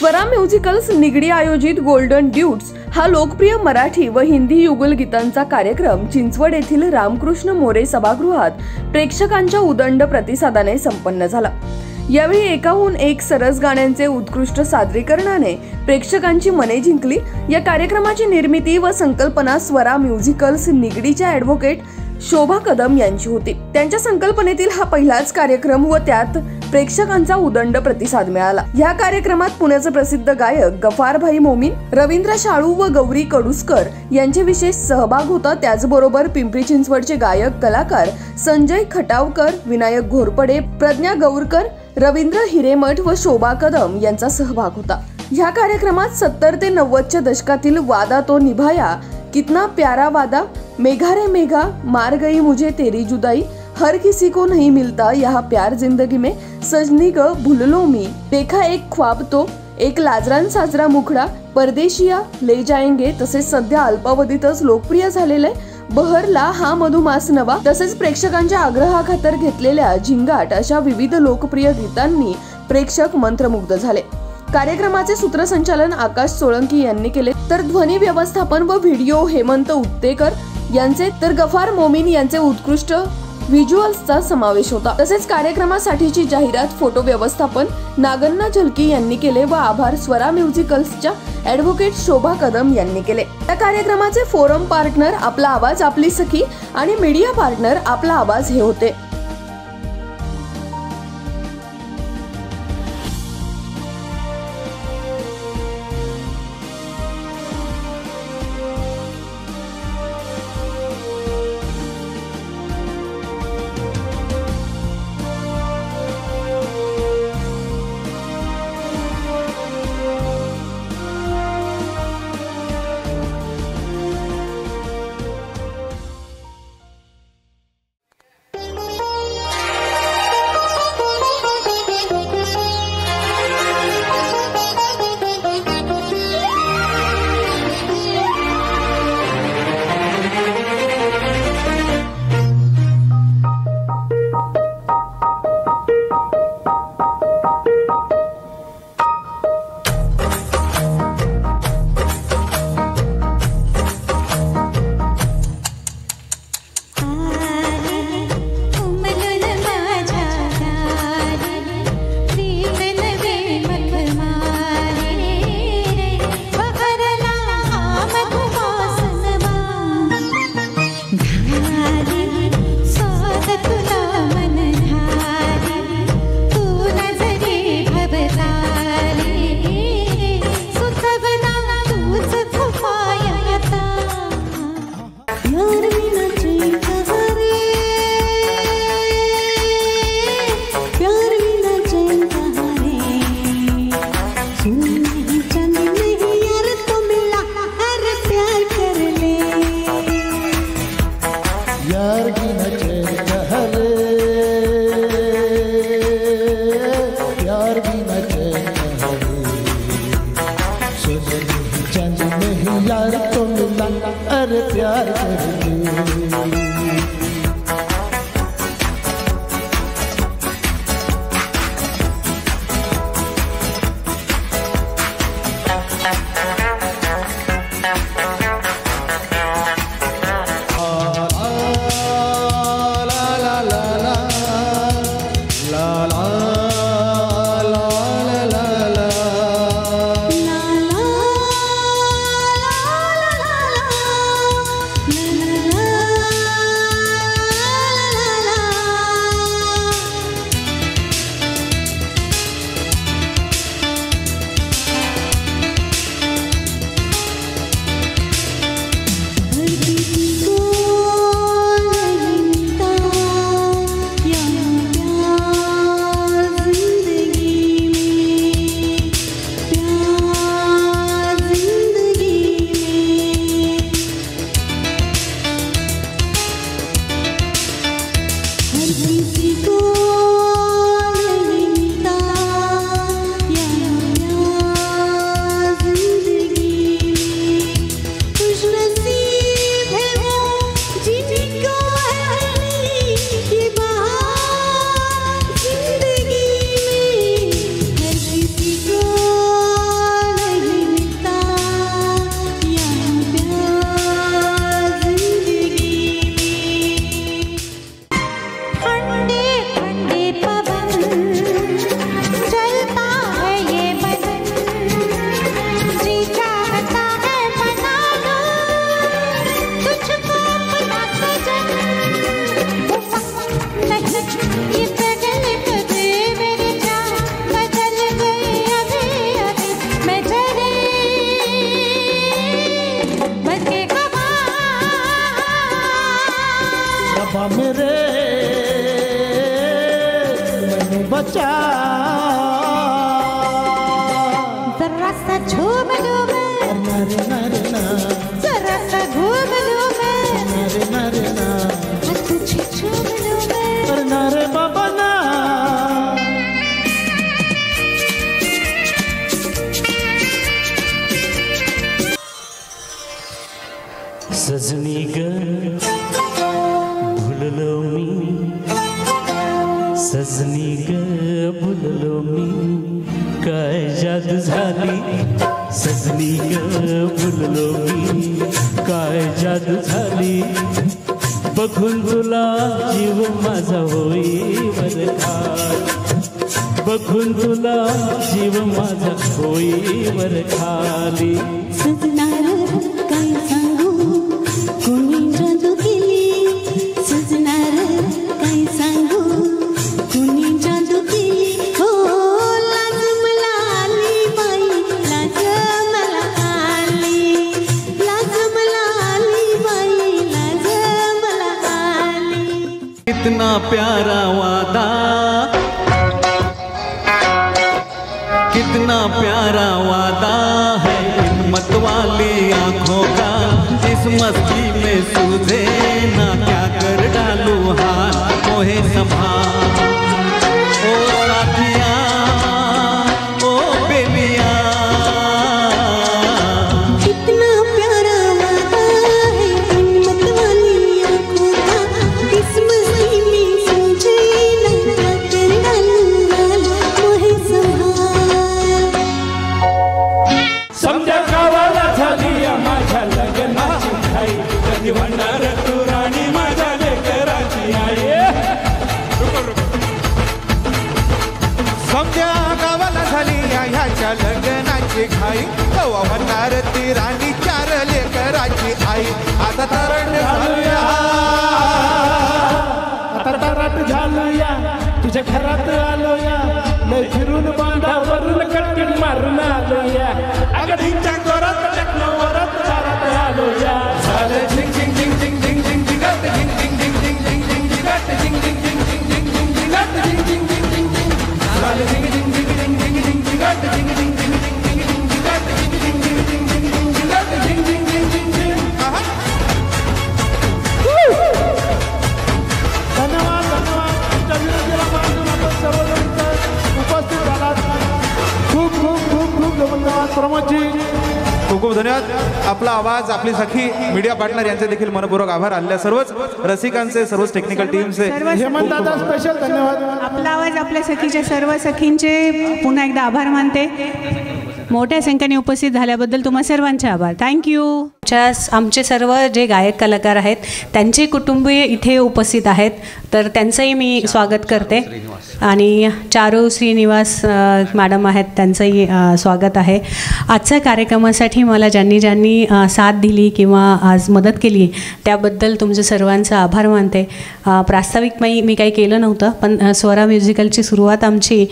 Swara musicals Nigdi आयोजित golden ड्यूट्स हा लोकप्रिय मराठी व हिंदी युगल गीतांचा कार्यक्रम चिंचवड येथील रामकृष्ण मोरे सभागृहात प्रेक्षकांच्या उदंड प्रतिसादाने संपन्न झाला। यावेळी एकाहून एक सरस गाण्यांचे उत्कृष्ट सादरीकरणाने प्रेक्षकांची मने जिंकली। या कार्यक्रमाची निर्मिती व संकल्पना स्वरा म्युझिकल्स निगडीच्या ॲडव्होकेट शोभा कदम यांची होती। त्यांच्या संकल्पनेतील हा पहिलाच कार्यक्रम व त्यात प्रेक्षकांचा उदंड प्रतिसाद मिळाला। या कार्यक्रमात पुण्याचे प्रसिद्ध गायक गफारभाई मोमीन, रवींद्र शाळू व गौरी कडुसकर यांचे विशेष सहभाग होता। त्याचबरोबर पिंपरी चिंचवडचे गायक कलाकार संजय खटावकर, विनायक घोरपडे, प्रज्ञा गौरकर, रवींद्र हिरेमठ व शोभा कदम यांचा सहभाग होता। या कार्यक्रमात 70 ते 90 च्या दशकातील वादा तो निभाया, कितना प्यारा वादा, मेघा रे मेघा, मार गई मुझे तेरी जुदाई, हर किसी को नहीं मिलता यह प्यार जिंदगी में, सजनी ग भूल लो मी, देखा एक ख्वाब तो, एक लाजरान साजरा मुखडा, परदेशिया, ले जाएंगे तसेच सध्या अल्पावधीतच लोकप्रिय झालेले बहरला हा मधुमास नवा तसेच प्रेक्षकांच्या आग्रहाखातर घेतलेल्या झिंगाट अशा विविध लोकप्रिय गीतांनी प्रेक्षक मंत्रमुग्ध झाले। कार्यक्रमाचे सूत्रसंचालन आकाश सोळंकी यांनी केले, तर ध्वनी व्यवस्थापन व व्हिडिओ हेमंत उत्तेकर यांचे, तर गफार मोमीन यांचे उत्कृष्ट व्हिज्युअल्सचा समावेश होता। तसेच कार्यक्रमासाठीची जाहिरात फोटो व्यवस्थापन नागन्ना झलकी यांनी केले व आभार स्वरा म्युझिकल्सच्या ॲडव्होकेट शोभा कदम यांनी केले। या कार्यक्रमाचे फोरम पार्टनर आपला आवाज आपली सखी आणि मीडिया पार्टनर आपला आवाज हे होते। बच्चा जरा सा झूम लूं मैं जरा सा घूम लूं मैं तुझे झूम लूं मैं नारे बाबा ना सजनी ग भुललो मी सजनी ग भुललो मी काय जादू झाली सजनी ग भुललो मी काय जादू झाली बघून तुला जीव माझा होई वरखाली बघून तुला जीव माझा होई वरखाली सजना काय सांगू कोणी जादू केली सजना काय सांगू कोणी जादू केली हो लाज मला आली बाई लाज मला आली लाज मला आली बाई लाज मला आली कितना प्यारा वादा कितना प्यारा वादा है हिम्मत वाली आंखों का इस मस्ती में सूझे ना क्या कर डालूं हाथ मोहे संभाल ओ साथिया ओ बेबिया कितना प्यारा वादा है हिम्मत वाली आंखों का इस मस्ती में सूझे ना क्या कर डालूं हाथ मोहे संभाल समजा गावाला झाली माझ्या लग्नाची घाई कधी म्हणणार तू राणी माझ्या लेकराची आई समजा गावाला झाली ह्याच्या लग्नाची घाई कवा म्हणणार ती राणी चार लेकराची आई आता तरट झालूया आता तरट झालूया तुझ्या घरात आलोया लय फिरून बांधावरून कटकन मारून आलोया अगदीच्या गोरात टकलो वरात दारात आलोया झालं झिंग झिंग झिंग झिंग झिंग झिंग झिंगाट झिंग झिंग झिंग झिंग झिंग झिंग झिंगाट झिंग झिंग झिंग झिंग झिंग झिंग झिंगाट झिंग झिंग झिंग झिंग झिंग झालं झिंग झिंग झिंग झिंग झिंग झिंग झिंगाट झिंग झिंग झिंग झिंग झिंग झिंग झिंगाट झिंग झिंग झिंग झिंग झिंग झिंग झिंगाट झिंग झिंग झिंग झिंग झिंग धन्यवाद धन्यवाद तुमच्या विनंतीला मान देऊन आपण सर्वजण उपस्थित झालात खूप खूप खूप खूप धन्यवाद प्रमोदजी खूप खूप धन्यवाद आपला आवाज आपली सखी मीडिया पार्टनर यांचे देखील मनपूर्वक आभार आलेल्या सर्वच रसिकांचे सर्वच टेक्निकल टीमचे हेमंत दादा स्पेशल धन्यवाद आपला आवाज आपल्या सखीच्या सर्व सखींचे पुन्हा एकदा आभार मानते मोठ्या संख्येने उपस्थित झाल्याबद्दल तुम्हा सर्वांचे आभार थँक्यू आमचे सर्व जे गायक कलाकार आहेत त्यांचे कुटुंबीय इथे उपस्थित आहेत तर त्यांचंही मी स्वागत करते आणि चारू श्रीनिवास मॅडम आहेत त्यांचंही स्वागत आहे आजच्या कार्यक्रमासाठी मला ज्यांनी साथ दिली किंवा आज मदत केली त्याबद्दल तुमचे सर्वांचा आभार मानते प्रास्ताविक मी काही केलं नव्हतं पण स्वरा म्युझिकलची सुरुवात आमची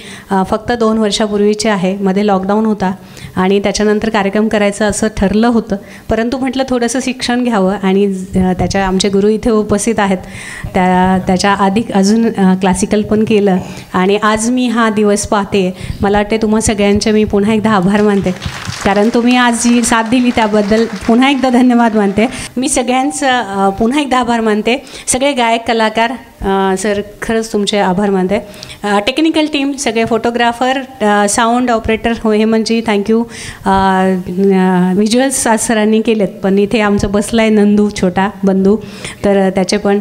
फक्त 2 वर्षापूर्वीची आहे मध्ये लॉकडाऊन होता आणि त्याच्यानंतर कार्यक्रम करायचं असं ठरलं होतं परंतु म्हटलं थोडंसं शिक्षण घ्यावं आणि त्याच्या आमचे गुरु इथे उपस्थित आहेत त्याच्या आधी अजून क्लासिकल पण केलं आणि आज मी हा दिवस पाहते मला वाटते तुम्हा सगळ्यांचे मी पुन्हा एकदा आभार मानते कारण तुम्ही आज जी साथ दिली त्याबद्दल पुन्हा एकदा धन्यवाद मानते मी सगळ्यांचं पुन्हा एकदा आभार मानते सगळे गायक कलाकार सर खरंच तुमचे आभार मानते टेक्निकल टीम सगळे photographer sound operator Hemantji thank you visuals आज सरांनी केलेत पण इथे आमचं बसलं आहे नंदू छोटा बंधू तर त्याचे पण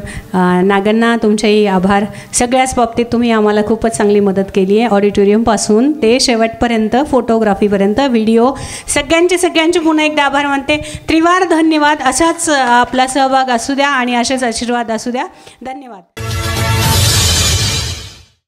नागांना तुमचेही आभार सगळ्याच बाबतीत तुम्ही आम्हाला खूपच चांगली मदत केली आहे ऑडिटोरियमपासून ते शेवटपर्यंत फोटोग्राफीपर्यंत व्हिडिओ सगळ्यांचे पुन्हा एकदा आभार मानते त्रिवार धन्यवाद असाच आपला सहभाग असू द्या आणि असेच आशीर्वाद असू द्या धन्यवाद